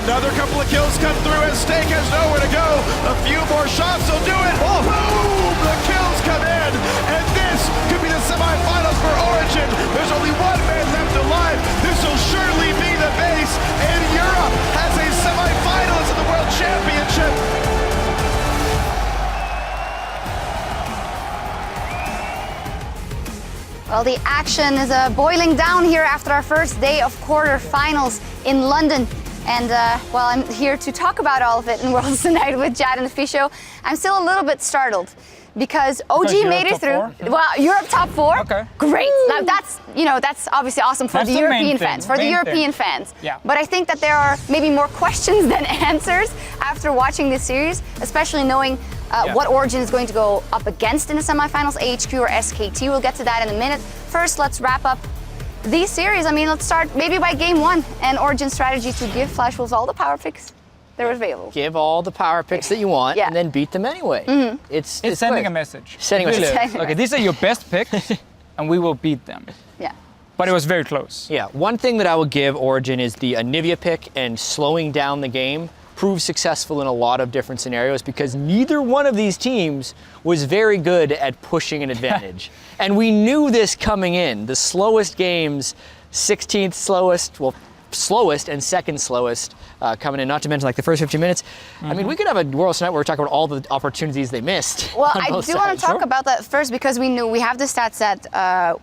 Another couple of kills come through as Stake has nowhere to go. A few more shots will do it. Oh. Boom! The kills come in. And this could be the semifinals for Origin. There's only one man left alive. This will surely be the base. And Europe has a semifinalist in the World Championship. Well, the action is boiling down here after our first day of quarterfinals in London. And well, I'm here to talk about all of it in Worlds Tonight with Jad and the Fisho. I'm still a little bit startled because OG made it through. Well, Europe top 4. Okay. Great. Now that's, you know, that's obviously awesome for the European fans, for the European fans. Yeah. But I think that there are maybe more questions than answers after watching this series, especially knowing what Origin is going to go up against in the semifinals, AHQ or SKT. We'll get to that in a minute. First, let's wrap up these series. I mean, let's start maybe by game 1 and Origin's strategy to give Flash Wolves all the power picks that were available. Give all the power picks that you want and then beat them anyway. It's sending a message. Sending a message. Okay, these are your best picks and we will beat them. Yeah. But it was very close. Yeah, one thing that I would give Origin is the Anivia pick and slowing down the game proved successful in a lot of different scenarios because neither one of these teams was very good at pushing an advantage. And we knew this coming in. The slowest games, 16th slowest, well, slowest and second slowest coming in, not to mention like the first 15 minutes. I mean, we could have a Worlds Tonight where we're talking about all the opportunities they missed. Well, I do want to talk about that first because we have the stats that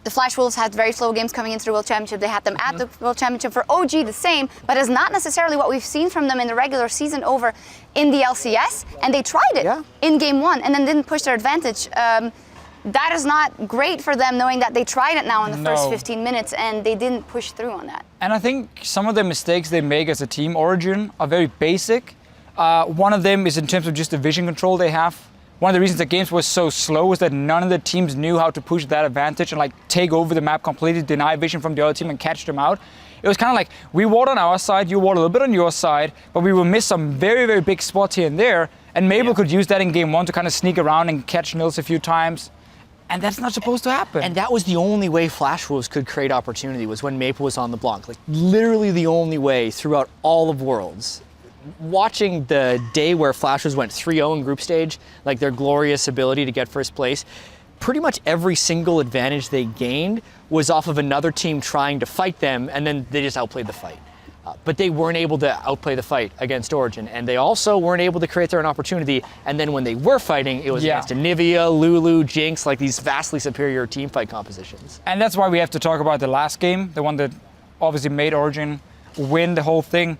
the Flash Wolves had very slow games coming into the World Championship. They had them at the World Championship. For OG, the same, but it's not necessarily what we've seen from them in the regular season over in the LCS. And they tried it in game 1 and then didn't push their advantage. That is not great for them knowing that they tried it now in the first 15 minutes and they didn't push through on that. And I think some of the mistakes they make as a team, Origin, are very basic. One of them is in terms of just the vision control they have. One of the reasons the games were so slow was that none of the teams knew how to push that advantage and like take over the map completely, deny vision from the other team and catch them out. It was kind of like we ward on our side, you ward a little bit on your side, but we will miss some very, very big spots here and there. And Mabel could use that in game 1 to kind of sneak around and catch Nils a few times. And that's not supposed to happen. And that was the only way Flash Wolves could create opportunity was when Maple was on the block. Like literally the only way throughout all of Worlds. Watching the day where Flash Wolves went 3-0 in group stage, like their glorious ability to get first place, pretty much every single advantage they gained was off of another team trying to fight them, and then they just outplayed the fight. But they weren't able to outplay the fight against Origin, and they also weren't able to create their own opportunity. And then when they were fighting, it was against Anivia, Lulu, Jinx, like these vastly superior team fight compositions. And that's why we have to talk about the last game, the one that obviously made Origin win the whole thing.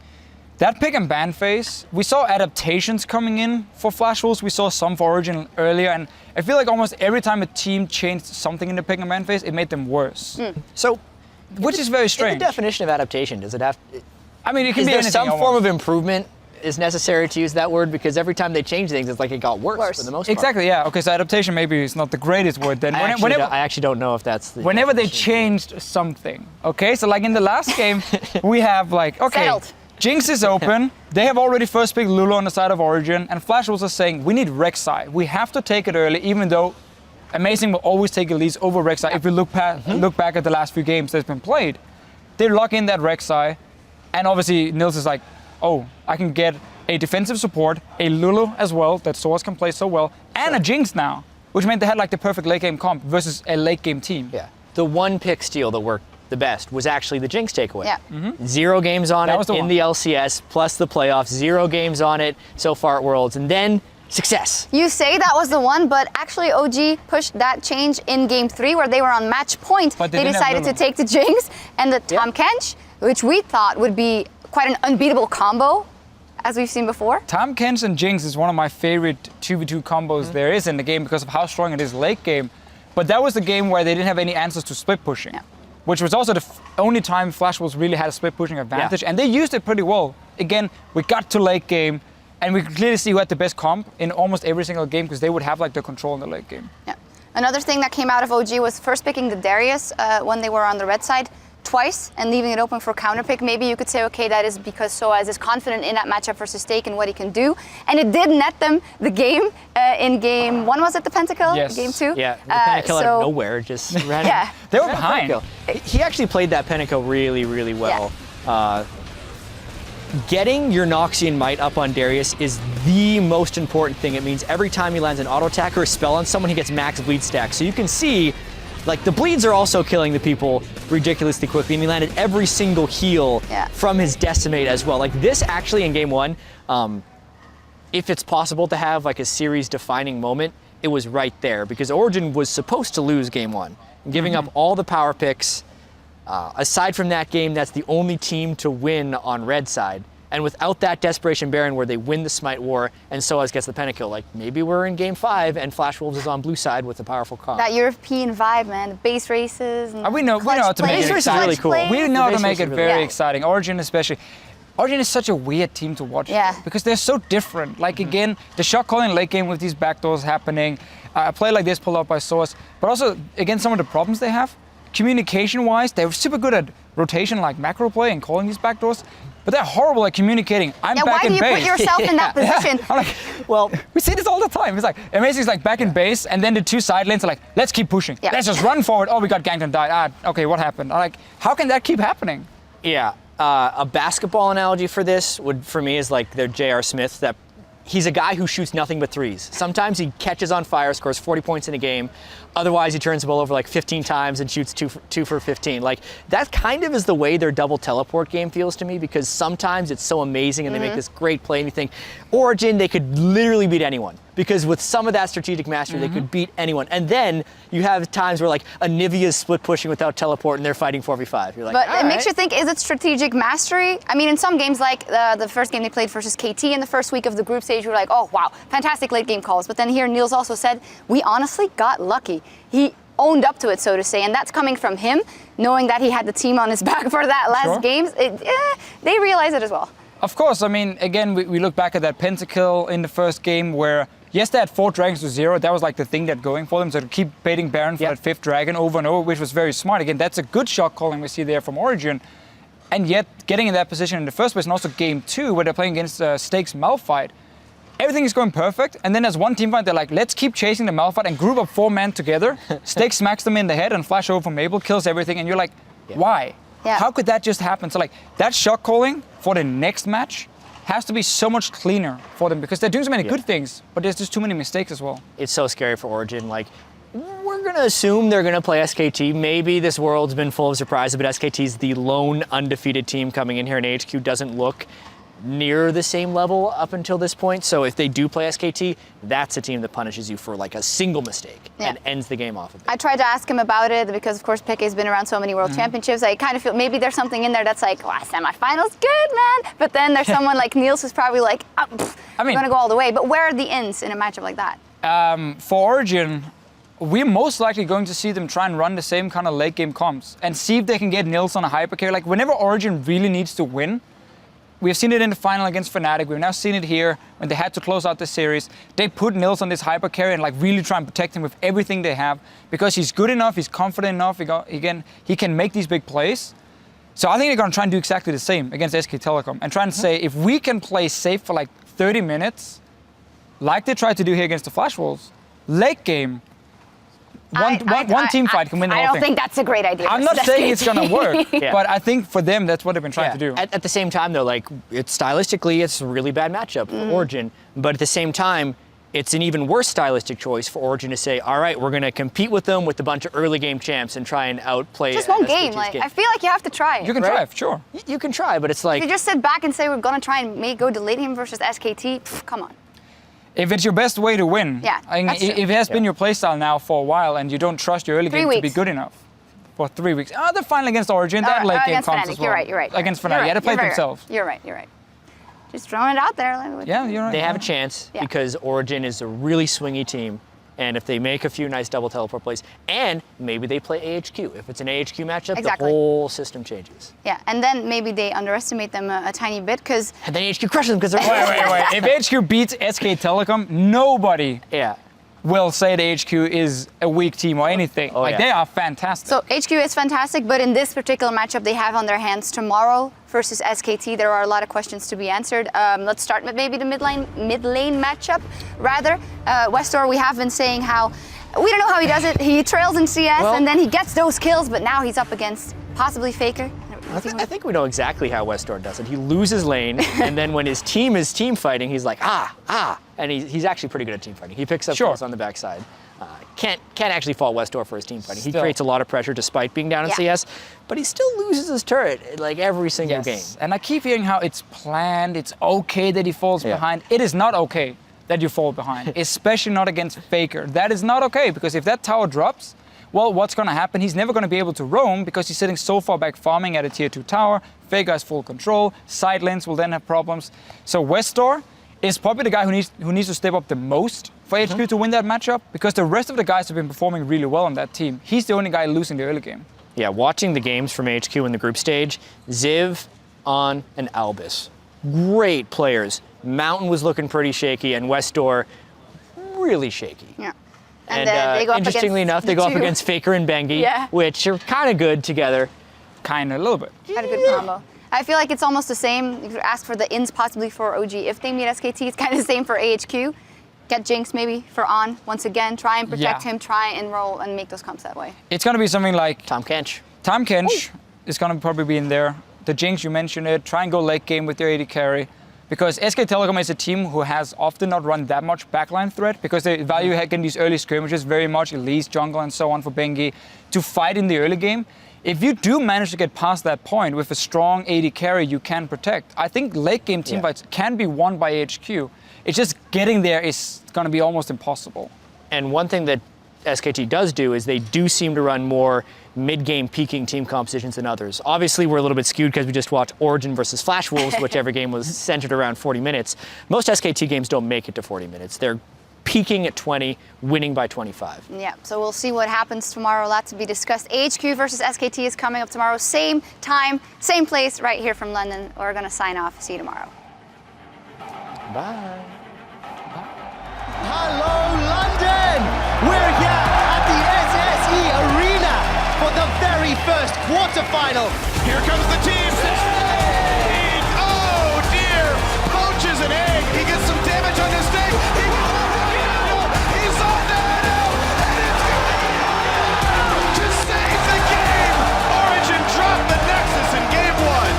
That pick and ban phase, we saw adaptations coming in for Flash Wolves. We saw some for Origin earlier, and I feel like almost every time a team changed something in the pick and ban phase, it made them worse. So, which is very strange. In the definition of adaptation, does it have? I mean, it can is be there anything some almost. form of improvement is necessary to use that word? Because every time they change things, it's like it got worse for the most part. Exactly, yeah. Okay, so adaptation maybe is not the greatest word then. I actually don't know if that's the whenever they definition. changed something. Okay, so like in the last game, we have like, okay, Settled. Jinx is open. They have already first picked Lulu on the side of Origin, and Flash Wolves are saying, we need Rek'Sai. We have to take it early, even though Amazing will always take Elise over Rek'Sai. If we look back at the last few games that's been played, they lock in that Rek'Sai, and obviously Nils is like, oh, I can get a defensive support, a Lulu as well, that Source can play so well, and a Jinx now, which meant they had like the perfect late game comp versus a late game team. Yeah. The one pick steal that worked the best was actually the Jinx takeaway. Yeah. 0 games on it in the LCS, plus the playoffs, 0 games on it so far at Worlds, and then success. You say that was the one, but actually OG pushed that change in game 3 where they were on match point. But they decided to take the Jinx and the Tahm Kench, which we thought would be quite an unbeatable combo, as we've seen before. Tahm Kench and Jinx is one of my favorite 2v2 combos there is in the game because of how strong it is late game. But that was the game where they didn't have any answers to split pushing, which was also the only time Flash Wolves really had a split pushing advantage, and they used it pretty well. Again, we got to late game, and we could clearly see who had the best comp in almost every single game because they would have like the control in the late game. Yeah. Another thing that came out of OG was first picking the Darius when they were on the red side twice and leaving it open for counter pick. Maybe you could say, okay, that is because Soaz is confident in that matchup versus Stake and what he can do. And it did net them the game in game 1, was it the pentakill? Yes. Game 2? Yeah, the pentakill out of nowhere just ran. Yeah. They were behind. He actually played that pentakill really, really well. getting your Noxian Might up on Darius is the most important thing. It means every time he lands an auto attack or a spell on someone, he gets max bleed stack. So you can see, like, the bleeds are also killing the people ridiculously quickly, and he landed every single heal from his Decimate as well. Like, this actually in game one, if it's possible to have like a series-defining moment, it was right there, because Origin was supposed to lose game one, giving up all the power picks. Aside from that game, that's the only team to win on red side. And without that Desperation Baron where they win the Smite War and Soaz gets the Pentakill, like maybe we're in game 5 and Flash Wolves is on blue side with a powerful comp. That European vibe, man. The base races. And we know how to make it exciting. Really cool. We know how to make it really very exciting. Origin especially. Origin is such a weird team to watch because they're so different. Like again, the shot calling late game with these backdoors happening, a play like this pulled out by Soaz, but also again some of the problems they have. Communication-wise, they're super good at rotation like macro play and calling these backdoors, but they're horrible at communicating. I'm back in base. Why do you put yourself in that position? I'm like, well, we see this all the time. It's like Amazing's like back in base, and then the two side lanes are like, let's keep pushing. Let's just run forward. Oh, we got ganked and died. Okay, what happened? I'm like, how can that keep happening? Yeah. A basketball analogy for this for me is like their J.R. Smith. That he's a guy who shoots nothing but threes. Sometimes he catches on fire, scores 40 points in a game. Otherwise, he turns the ball over like 15 times and shoots two for 15. Like, that kind of is the way their double teleport game feels to me, because sometimes it's so amazing and they make this great play and you think, Origin, they could literally beat anyone. Because with some of that strategic mastery, they could beat anyone. And then you have times where like a Nivea's split pushing without teleport and they're fighting 4v5. You're like, but it makes you think, is it strategic mastery? I mean, in some games, like the first game they played versus KT in the first week of the group stage, we were like, oh, wow, fantastic late game calls. But then here, Niels also said, we honestly got lucky. He owned up to it, so to say, and that's coming from him, knowing that he had the team on his back for that last games. They realize it as well. Of course, I mean, again, we look back at that pentakill in the first game where, yes, they had 4 dragons to 0. That was like the thing that going for them. So to keep baiting Baron for that 5th dragon over and over, which was very smart. Again, that's a good shot calling we see there from Origin. And yet, getting in that position in the first place, and also game 2, where they're playing against Stakes Malphite, everything is going perfect, and then as one team fight, they're like, let's keep chasing the Malphite and group up 4 men together. Stakes smacks them in the head and flash over from Mabel, kills everything, and you're like, why? How could that just happen? So like, that shot calling for the next match has to be so much cleaner for them, because they're doing so many good things, but there's just too many mistakes as well. It's so scary for Origin. Like, we're going to assume they're going to play SKT. Maybe this world's been full of surprises, but SKT's the lone undefeated team coming in here, and HQ doesn't look near the same level up until this point. So if they do play SKT, that's a team that punishes you for like a single mistake and ends the game off of it. I tried to ask him about it because, of course, Peke's been around so many World Championships. I kind of feel maybe there's something in there that's like, wow, semifinals, good, man. But then there's someone like Niels who's probably like, I'm going to go all the way. But where are the ends in a matchup like that? For Origin, we're most likely going to see them try and run the same kind of late game comps and see if they can get Niels on a hypercarry. Like, whenever Origin really needs to win, we've seen it in the final against Fnatic. We've now seen it here when they had to close out the series. They put Niels on this hypercarry and like really try and protect him with everything they have, because he's good enough, he's confident enough, he can make these big plays. So I think they're going to try and do exactly the same against SK Telecom and try and say, if we can play safe for like 30 minutes, like they tried to do here against the Flash Wolves, late game, one team fight can win the whole thing. I don't think that's a great idea. I'm not saying it's going to work, but I think for them, that's what they've been trying to do. At the same time, though, like, stylistically, it's a really bad matchup for Origin. But at the same time, it's an even worse stylistic choice for Origin to say, all right, we're going to compete with them with a bunch of early game champs and try and outplay just one game. Like, I feel like you have to try it. You can try, sure. You can try, but it's like, if you just sit back and say we're going to try and go to late game versus SKT, come on. If it's your best way to win, if it has been your playstyle now for a while and you don't trust your early game to be good enough for 3 weeks. The final against Origin, that late game comes as well. You're right. Against Fnatic, they played themselves. You're right. Just throwing it out there. Yeah, you're right. They have a chance because Origin is a really swingy team. And if they make a few nice double teleport plays, and maybe they play AHQ. If it's an AHQ matchup, the whole system changes. Yeah, and then maybe they underestimate them a tiny bit, because... And then AHQ crushes them because they're... Wait. If HQ beats SK Telecom, nobody will say the HQ is a weak team or anything. They are fantastic. So HQ is fantastic, but in this particular matchup they have on their hands tomorrow versus SKT, there are a lot of questions to be answered. Let's start with maybe the mid lane matchup, rather. Westor, we have been saying how, we don't know how he does it. He trails in CS and then he gets those kills, but now he's up against possibly Faker. I think we know exactly how Westor does it. He loses lane, and then when his team is team fighting, he's like, and he's actually pretty good at team fighting. He picks up kills on the backside. Can't actually fault Westor for his team fighting. He creates a lot of pressure despite being down in CS, but he still loses his turret like every single game. And I keep hearing how it's planned, it's okay that he falls behind. It is not okay that you fall behind, especially not against Faker. That is not okay, because if that tower drops, well, what's going to happen? He's never going to be able to roam because he's sitting so far back farming at a tier 2 tower. Faker has full control. Side lanes will then have problems. So Westor is probably the guy who needs to step up the most for HQ to win that matchup, because the rest of the guys have been performing really well on that team. He's the only guy losing the early game. Yeah, watching the games from HQ in the group stage, Ziv, On, and Albus, great players. Mountain was looking pretty shaky, and Westor, really shaky. Yeah. And they go up interestingly enough, they go up against Faker and Bengi, which are kind of good together. Kind of, a little bit. Had a good combo. I feel like it's almost the same. You could ask for the ins possibly for OG. If they meet SKT, it's kind of the same for AHQ. Get Jinx maybe for On once again. Try and protect him, try and roll and make those comps that way. It's going to be something like Tom Kench. Tom Kench is going to probably be in there. The Jinx, you mentioned it. Try and go late game with their AD carry. Because SK Telecom is a team who has often not run that much backline threat, because they value in these early skirmishes very much, Elise, jungle, and so on for Bengi, to fight in the early game. If you do manage to get past that point with a strong AD carry you can protect, I think late game team fights can be won by HQ. It's just getting there is going to be almost impossible. And one thing that SKT does do is they do seem to run more mid-game peaking team compositions than others. Obviously, we're a little bit skewed because we just watched Origin versus Flash Wolves, which every game was centered around 40 minutes. Most SKT games don't make it to 40 minutes. They're peaking at 20, winning by 25. Yeah, so we'll see what happens tomorrow. A lot to be discussed. HQ versus SKT is coming up tomorrow. Same time, same place, right here from London. We're going to sign off. See you tomorrow. Bye. Hello, London! We're here at the SSE Arena for the very first quarterfinal. Here comes the team. Oh dear! Poaches an egg. He gets some damage on his snake. He's on the hill, and it's going to save the game. Origin dropped the Nexus in game 1.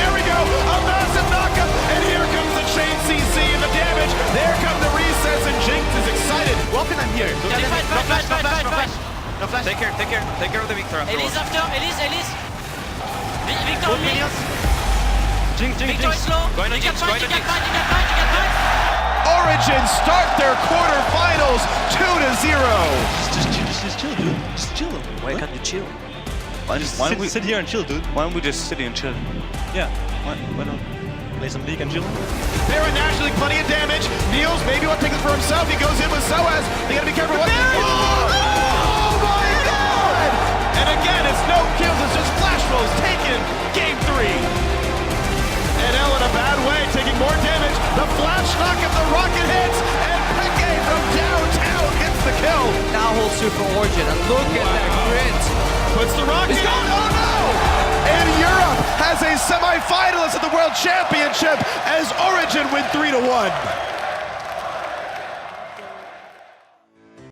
Here we go. A massive knockup, and here comes the chain CC and the damage. There come the resets, and Jinx is excited. Welcome in here. No flash. Take care of the Victor. Elise after, Elise. Victor on me. Victor is low. You can fight. Origin start their quarterfinals 2-0. Just chill, dude. Just chill. Why can't you chill? Why don't we sit here and chill, dude? Why don't we just sit here and chill? Yeah. Why not play some League and chill? There are naturally plenty of damage. Niels maybe won't take it for himself. He goes in with Soaz. They gotta be careful what Oh my god! And again, it's no kills, it's just flash rolls taken. Game 3. And L in a bad way, taking more damage. The flash knock of the rocket hits, and Peke from downtown gets the kill. Now holds Super Origin, and look at that grit. Puts the rocket in. Oh no! And Europe has a semi-finalist at the World Championship as Origin win 3-1.